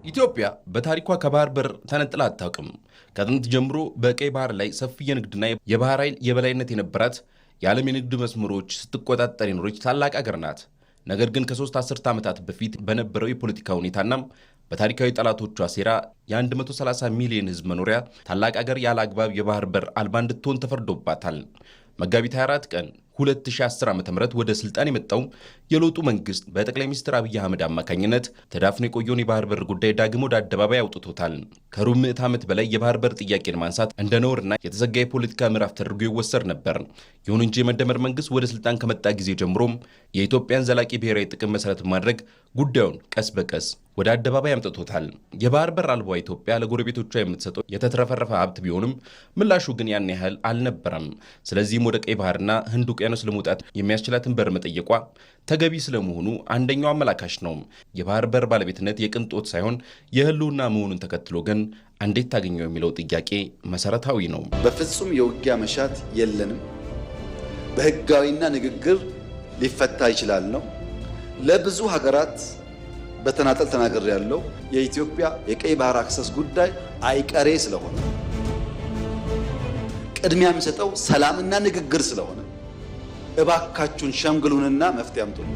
ኢትዮጵያ በታሪኳ ከባህር በር ተነጥላ አታውቅም። ከጥንት ጀምሮ በቀይ ባህር ላይ ሰፊ የንግድና የባህር ኃይል የበላይነት የነበራት የዓለም የንግድ መስመሮች ስትቆጣጠር የኖረች ታላቅ ሀገር ናት። ነገር ግን ከሶስት አስርተ ዓመታት በፊት በነበረው የፖለቲካ ሁኔታና በታሪካዊ ጠላቶቿ ሴራ የ130 ሚሊዮን ሕዝብ መኖሪያ ታላቅ ሀገር ያለ አግባብ የባህር በር አልባ እንድትሆን ተፈርዶባታል። መጋቢት 24 ቀን 2010 ዓ.ም ወደ ስልጣን የመጣው የለውጡ መንግስት በጠቅላይ ሚኒስትር አብይ አህመድ አማካኝነት ተዳፍኖ የቆየውን የባህር በር ጉዳይ ዳግም ወደ አደባባይ አውጥቶታል። ከሩብ ምዕተ ዓመት በላይ የባህር በር ጥያቄን ማንሳት እንደ ነውርና የተዘጋ የፖለቲካ ምዕራፍ ተደርጎ ይወሰድ ነበር። ይሁን እንጂ የመደመር መንግስት ወደ ስልጣን ከመጣ ጊዜ ጀምሮም የኢትዮጵያን ዘላቂ ብሔራዊ ጥቅም መሰረት በማድረግ ጉዳዩን ቀስ በቀስ ወደ አደባባይ አምጥቶታል። የባህር በር አልባ ኢትዮጵያ ለጎረቤቶቿ የምትሰጠው የተትረፈረፈ ሀብት ቢሆንም ምላሹ ግን ያን ያህል አልነበረም። ስለዚህም ወደ ቀይ ባህርና ህንድ ውቅያኖስ ለመውጣት የሚያስችላትን በር መጠየቋ ተገቢ ስለመሆኑ አንደኛው አመላካሽ ነው። የባህር በር ባለቤትነት የቅንጦት ሳይሆን የህልውና መሆኑን ተከትሎ ግን እንዴት ታገኘው የሚለው ጥያቄ መሰረታዊ ነው። በፍጹም የውጊያ መሻት የለንም። በህጋዊና ንግግር ሊፈታ ይችላል ነው። ለብዙ ሀገራት በተናጠል ተናገር ያለው የኢትዮጵያ የቀይ ባህር አክሰስ ጉዳይ አይቀሬ ስለሆነ ቅድሚያ የሚሰጠው ሰላምና ንግግር ስለሆነ እባካችሁን ሸምግሉንና መፍትሄ አምጡን።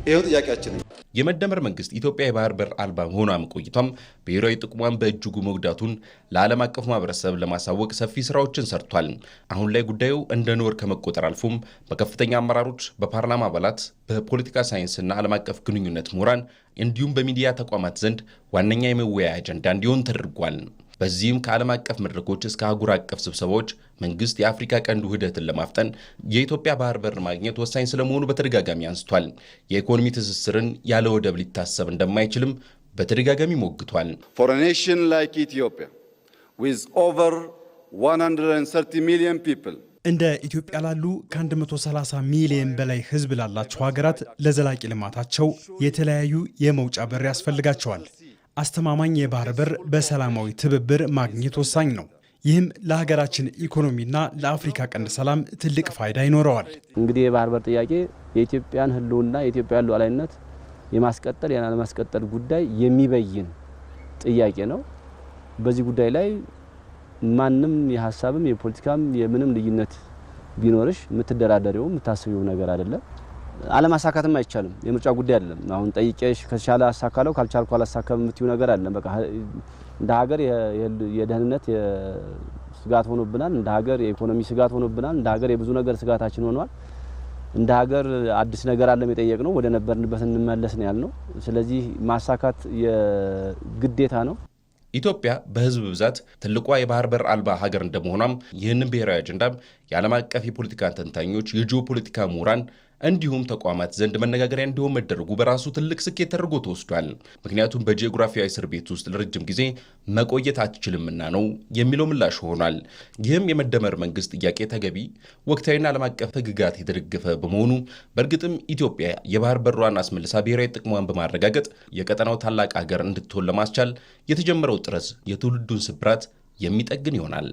ይሄው ጥያቄያችን። የመደመር መንግስት ኢትዮጵያ የባህር በር አልባ ሆና መቆየቷም ብሔራዊ ጥቅሟን በእጅጉ መጉዳቱን ለዓለም አቀፉ ማህበረሰብ ለማሳወቅ ሰፊ ስራዎችን ሰርቷል። አሁን ላይ ጉዳዩ እንደ ነውር ከመቆጠር አልፎም በከፍተኛ አመራሮች፣ በፓርላማ አባላት፣ በፖለቲካ ሳይንስና ዓለም አቀፍ ግንኙነት ምሁራን እንዲሁም በሚዲያ ተቋማት ዘንድ ዋነኛ የመወያያ አጀንዳ እንዲሆን ተደርጓል። በዚህም ከዓለም አቀፍ መድረኮች እስከ አህጉር አቀፍ ስብሰባዎች መንግስት የአፍሪካ ቀንድ ውህደትን ለማፍጠን የኢትዮጵያ ባህር በር ማግኘት ወሳኝ ስለመሆኑ በተደጋጋሚ አንስቷል። የኢኮኖሚ ትስስርን ያለ ወደብ ሊታሰብ እንደማይችልም በተደጋጋሚ ሞግቷል። For a nation like Ethiopia with over 130 million people እንደ ኢትዮጵያ ላሉ ከ130 ሚሊዮን በላይ ህዝብ ላላቸው ሀገራት ለዘላቂ ልማታቸው የተለያዩ የመውጫ በር ያስፈልጋቸዋል። አስተማማኝ የባህር በር በሰላማዊ ትብብር ማግኘት ወሳኝ ነው። ይህም ለሀገራችን ኢኮኖሚና ለአፍሪካ ቀንድ ሰላም ትልቅ ፋይዳ ይኖረዋል። እንግዲህ የባህር በር ጥያቄ የኢትዮጵያን ህልውና የኢትዮጵያን ሉዓላዊነት የማስቀጠል ያለማስቀጠል ጉዳይ የሚበይን ጥያቄ ነው። በዚህ ጉዳይ ላይ ማንም የሐሳብም የፖለቲካም የምንም ልዩነት ቢኖርሽ የምትደራደሪው የምታስቢው ነገር አይደለም። አለማሳካትም አይቻልም። የምርጫ ጉዳይ አይደለም። አሁን ጠይቄሽ ከቻለ አሳካለው ካልቻልኩ አላሳካም የምትዩ ነገር አይደለም። በቃ እንደ ሀገር የደህንነት ስጋት ሆኖብናል። እንደ ሀገር የኢኮኖሚ ስጋት ሆኖብናል። እንደ ሀገር የብዙ ነገር ስጋታችን ሆኗል። እንደ ሀገር አዲስ ነገር አለም የጠየቅነው ወደ ነበርንበት እንመለስ ነው ያልነው። ስለዚህ ማሳካት የግዴታ ነው። ኢትዮጵያ በህዝብ ብዛት ትልቋ የባህር በር አልባ ሀገር እንደመሆኗም ይህንን ብሔራዊ አጀንዳም የዓለም አቀፍ የፖለቲካ ተንታኞች፣ የጂኦፖለቲካ ምሁራን እንዲሁም ተቋማት ዘንድ መነጋገሪያ እንዲሆን መደረጉ በራሱ ትልቅ ስኬት ተደርጎ ተወስዷል። ምክንያቱም በጂኦግራፊያዊ እስር ቤት ውስጥ ለረጅም ጊዜ መቆየት አትችልምና ነው የሚለው ምላሽ ሆኗል። ይህም የመደመር መንግስት ጥያቄ ተገቢ፣ ወቅታዊና ዓለም አቀፍ ህግጋት የተደገፈ በመሆኑ በእርግጥም ኢትዮጵያ የባህር በሯን አስመልሳ ብሔራዊ ጥቅሟን በማረጋገጥ የቀጠናው ታላቅ ሀገር እንድትሆን ለማስቻል የተጀመረው ጥረት የትውልዱን ስብራት የሚጠግን ይሆናል።